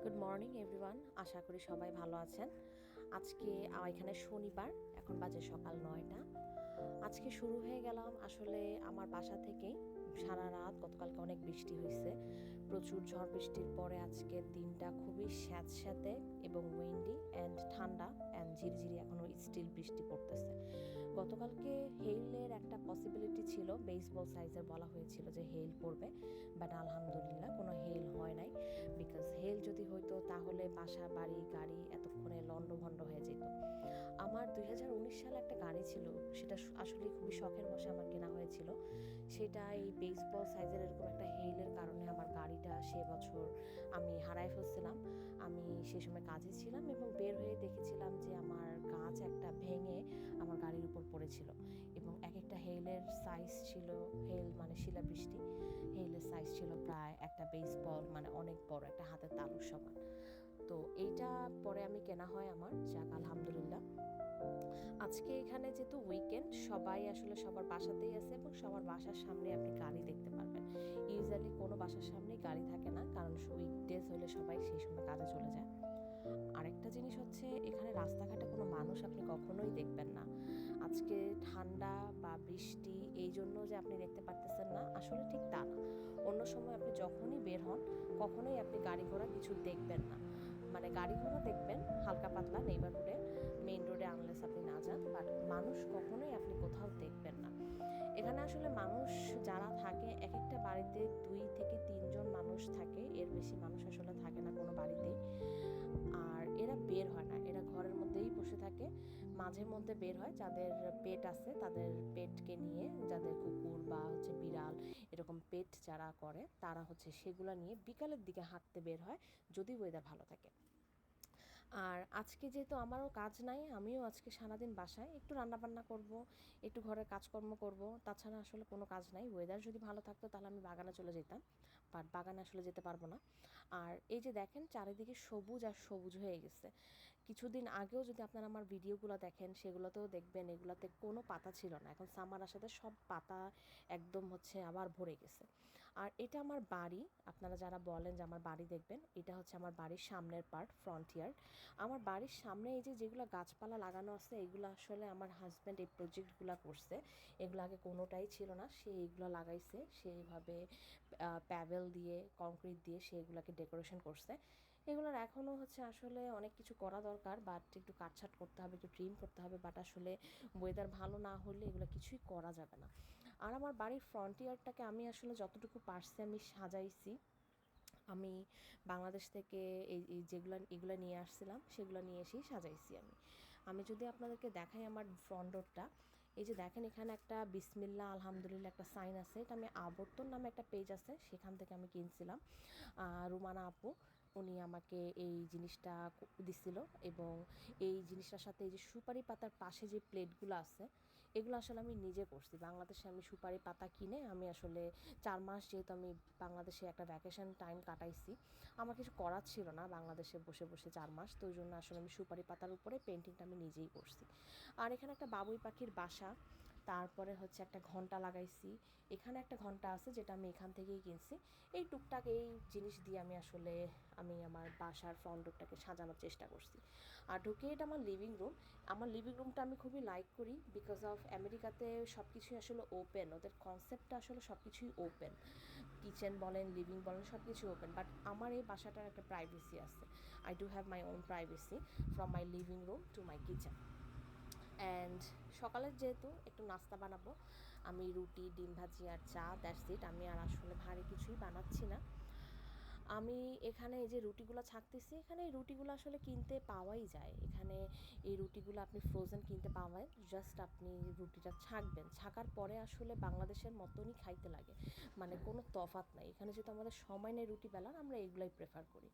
Good morning everyone, আশা করি সবাই ভালো আছেন। আজকে এখানে শনিবার, এখন বাজে সকাল 9টা। আজকে শুরু হয়ে গেলাম আসলে আমার বাসা থেকেই। সারা রাত গতকালকে অনেক বৃষ্টি হয়েছে, প্রচুর ঝড় বৃষ্টির পরে আজকের দিনটা খুবই স্যাঁতস্যাঁতে এবং উইন্ডি অ্যান্ড ঠান্ডা অ্যান্ড ঝিরিঝিরি এখনও স্টিল বৃষ্টি পড়তেছে। গতকালকে হেইলের একটা পসিবিলিটি ছিল, বেসবল সাইজের বলা হয়েছিল যে হেইল পড়বে, বাট আলহামদুলিল্লাহ কোনো হেইল হয় নাই। বিকজ হেইল যদি হইতো তাহলে বাসা বাড়ি গাড়ি এতক্ষণে লন্ডভন্ড হয়ে যেত। আমার 2019 সালে একটা গাড়ি ছিল, সেটা আসলে খুবই শখের বশে আমার কেনা হয়েছিল। সেটা এই বেসবল সাইজের এরকম একটা হেইলের কারণে আমার গাড়িটা সে বছর আমি হারায় ফেলছিলাম। আমি সে সময় কাজে ছিলাম এবং বের হয়ে দেখেছিলাম যে আমার কাঁচ একটা ভেঙে আমার গাড়ির উপর পড়েছিল এবং এক একটা হেইলের সাইজ ছিল, হেইল মানে শিলাবৃষ্টি, হেইলের সাইজ ছিল প্রায় একটা বেসবল মানে অনেক বড় একটা হাতের তালুর সমান। তো এইটা পরে আমি কেনা হয় আমার, যাক আলহামদুলিল্লাহ। আজকে এখানে যেহেতু উইকেন্ড, সবাই আসলে সবার বাসাতেই আছে এবং সবার বাসার সামনে আপনি গাড়ি দেখতে পারবেন। ইউজুয়ালি কোনো বাসার সামনেই গাড়ি থাকে না, কারণ উইকডেজ হলে সবাই সেই সময় কাজে চলে যায়। আরেকটা জিনিস হচ্ছে, এখানে রাস্তাঘাটে কোনো মানুষ আপনি কখনোই দেখবেন না। আজকে ঠান্ডা বা বৃষ্টি এই জন্য যে আপনি দেখতে পারতেছেন না, আসলে ঠিক তা না। অন্য সময় আপনি যখনই বের হন কখনোই আপনি গাড়ি ঘোড়া কিছু দেখবেন না। মানে গাড়ি ঘোড়া দেখবেন হালকা পাতলা নেইবারহুডে, মেইন রোডে আনলেস আপনি না যান, বাট মানুষ কখনোই আপনি কোথাও দেখবেন না। এখানে আসলে মানুষ যারা থাকে, এক একটা বাড়িতে 2 থেকে 3 জন মানুষ থাকে, এর বেশি মানুষ আসলে থাকে না কোনো বাড়িতেই। আর এরা বের হয় না, এরা ঘরের মধ্যেই বসে থাকে। মাঝে মধ্যে বের হয় যাদের পেট আছে, তাদের পেটকে নিয়ে, যাদের কুকুর বা হচ্ছে বিড়াল এরকম পেট যারা করে তারা হচ্ছে সেগুলা নিয়ে বিকালের দিকে হাঁটতে বের হয়, যদি ওয়েদার ভালো থাকে। আর আজকে যেহেতু আমারও কাজ নাই, আমিও আজকে সারাদিন বাসায় একটু রান্নাবান্না করব, একটু ঘরের কাজকর্ম করব, তাছাড়া আসলে কোনো কাজ নাই। ওয়েদার যদি ভালো থাকতো তাহলে আমি বাগানে চলে যেতাম, বাট বাগানে আসলে যেতে পারবো না। আর এই যে দেখেন চারিদিকে সবুজ আর সবুজ হয়ে গেছে। কিছুদিন আগেও যদি আপনারা আমার ভিডিওগুলো দেখেন সেগুলোতেও দেখবেন এগুলোতে কোনো পাতা ছিল না, এখন সামার আসাতে সব পাতা একদম হচ্ছে আবার ভরে গেছে। আর এটা আমার বাড়ি, আপনারা যারা বলেন যে আমার বাড়ি দেখবেন, এটা হচ্ছে আমার বাড়ির সামনের পার্ট, ফ্রন্ট ইয়ার্ড। আমার বাড়ির সামনে এই যে যেগুলো গাছপালা লাগানো আছে, এগুলো আসলে আমার হাজব্যান্ড এই প্রজেক্টগুলো করছে। এগুলো আগে কোনোটাই ছিল না, সে এগুলো লাগাইছে, সেইভাবে প্যাভেল দিয়ে কংক্রিট দিয়ে সে এগুলোকে ডেকোরেশন করছে। এগুলোর এখনও হচ্ছে আসলে অনেক কিছু করা দরকার, বাট একটু কাটছাট করতে হবে, একটু ট্রিম করতে হবে, বাট আসলে ওয়েদার ভালো না হলে এগুলো কিছুই করা যাবে না। আর আমার বাড়ির ফ্রন্ট ইয়ার্ডটাকে আমি আসলে যতটুকু পারছি আমি সাজাইছি। আমি বাংলাদেশ থেকে এই যেগুলো এগুলো নিয়ে আসছিলাম সেগুলো নিয়ে এসেই সাজাইছি আমি। আমি যদি আপনাদেরকে দেখাই আমার ফ্রন্ট ডোরটা, এই যে দেখেন এখানে একটা বিসমিল্লাহ আলহামদুলিল্লাহ একটা সাইন আছে, এটা আমি আবর্তন নামে একটা পেজ আছে সেখান থেকে আমি কিনছিলাম। রুমানা আপু উনি আমাকে এই জিনিসটা দিছিল, এবং এই জিনিসটার সাথে এই যে সুপারি পাতার পাশে যে প্লেটগুলো আছে এগুলো আসলে আমি নিজে করছি। বাংলাদেশে আমি সুপারি পাতা কিনে আমি আসলে 4 মাস যেহেতু আমি বাংলাদেশে একটা ভ্যাকেশন টাইম কাটাইছি, আমার কিছু করার ছিল না বাংলাদেশে বসে বসে 4 মাস, তো ওই জন্য আসলে আমি সুপারি পাতার উপরে পেন্টিংটা আমি নিজেই করছি। আর এখানে একটা বাবুই পাখির বাসা, তারপরে হচ্ছে একটা ঘন্টা লাগাইছি, এখানে একটা ঘন্টা আছে যেটা আমি এখান থেকেই কিনছি। এই টুকটাক এই জিনিস দিয়ে আমি আমার বাসার ফ্রন্ট ডোরটাকে সাজানোর চেষ্টা করছি। আর ঢুকে এটা আমার লিভিং রুম। আমার লিভিং রুমটা আমি খুবই লাইক করি, বিকজ অফ আমেরিকাতে সব কিছুই আসলে ওপেন, ওদের কনসেপ্টটা আসলে সব কিছুই ওপেন, কিচেন বলেন লিভিং বলেন সব কিছু ওপেন, বাট আমার এই বাসাটার একটা প্রাইভেসি আছে। I do have my own privacy from my living room to my kitchen. And সকালের যেহেতু একটু নাস্তা বানাবো, আমি রুটি ডিম ভাজি আর চা, দ্যাটস ইট। আমি আর আসলে ভারী কিছুই বানাচ্ছি না। আমি এখানে এই যে রুটিগুলো ছাঁকতেছি, এখানে এই রুটিগুলো আসলে কিনতে পাওয়াই যায়, এখানে এই রুটিগুলো আপনি ফ্রোজেন কিনতে পাওয়ায়, জাস্ট আপনি রুটিটা ছাঁকবেন, ছাকার পরে আসলে বাংলাদেশের মতনই খাইতে লাগে, মানে কোনো তফাৎ নাই। এখানে যেহেতু আমাদের সময় নেই রুটি বেলার, আমরা এগুলাই প্রেফার করি।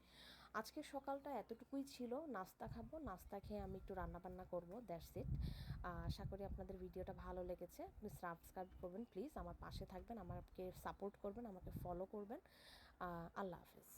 আজকে সকালটা এতটুকুই ছিল, নাস্তা খাবো, নাস্তা খেয়ে আমি একটু রান্নাবান্না করবো, দ্যাটস ইট। আশা করি আপনাদের ভিডিওটা ভালো লেগেছে। আপনি সাবস্ক্রাইব করবেন প্লিজ, আমার পাশে থাকবেন, আমাকে সাপোর্ট করবেন, আমাকে ফলো করবেন। আল্লাহ হাফেজ।